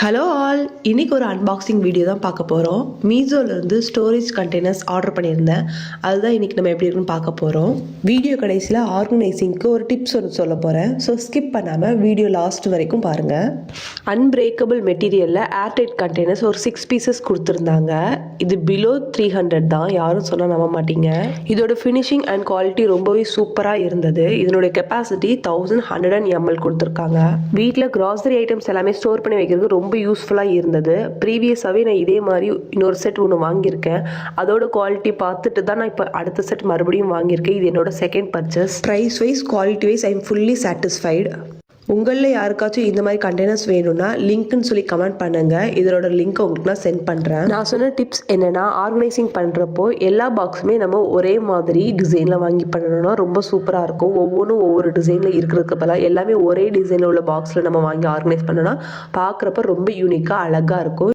Hello all, இன்னைக்கு ஒரு unboxing video தான் பார்க்க போகிறோம். மீஷோலேருந்து ஸ்டோரேஜ் கண்டெய்னர்ஸ் ஆர்டர் பண்ணியிருந்தேன். அதுதான் இன்றைக்கி நம்ம எப்படி இருக்குன்னு பார்க்க போகிறோம். வீடியோ கடைசியில் ஆர்கனைசிங்க்கு ஒரு டிப்ஸ் ஒன்று சொல்ல போகிறேன். ஸோ ஸ்கிப் பண்ணாமல் வீடியோ லாஸ்ட் வரைக்கும் பாருங்கள். அன்பிரேக்கபிள் மெட்டீரியலில் ஏர்டைட் கண்டெய்னர்ஸ் ஒரு 6 பீசஸ் கொடுத்துருந்தாங்க. இது பிலோ 300 தான், யாரும் சொன்னால் நம்ப மாட்டீங்க. இதோட ஃபினிஷிங் அண்ட் குவாலிட்டி ரொம்பவே சூப்பராக இருந்தது. இதனுடைய கெப்பாசிட்டி 1100 ml கொடுத்துருக்காங்க. வீட்டில் கிராசரி ஐட்டம்ஸ் எல்லாமே ஸ்டோர் பண்ணி வைக்கிறது ரொம்ப யூஸ்ஃபுல்லாக இருந்தது. ப்ரீவியஸாகவே நான் இதே மாதிரி இன்னொரு செட் ஒன்று வாங்கியிருக்கேன். அதோட குவாலிட்டி பார்த்துட்டு தான் நான் இப்போ அடுத்த செட் மறுபடியும் வாங்கியிருக்கேன். இது என்னோட second purchase. Price wise, quality wise I am fully satisfied. உங்களில் யாருக்காச்சும் இந்த மாதிரி கண்டெய்னர்ஸ் வேணும்னா லிங்க்னு சொல்லி கமெண்ட் பண்ணுங்கள். இதோட லிங்க் உங்களுக்கு நான் சென்ட் பண்ணுறேன். நான் சொன்ன டிப்ஸ் என்னென்னா, ஆர்கனைசிங் பண்ணுறப்போ எல்லா பாக்ஸுமே நம்ம ஒரே மாதிரி டிசைனில் வாங்கி பண்ணணும்னா ரொம்ப சூப்பராக இருக்கும். ஒவ்வொன்றும் ஒவ்வொரு டிசைனில் இருக்கிறதுக்கு பதிலாக எல்லாமே ஒரே டிசைனில் உள்ள பாக்ஸில் நம்ம வாங்கி ஆர்கனைஸ் பண்ணோன்னா பார்க்குறப்ப ரொம்ப யூனிக்காக அழகாக இருக்கும்.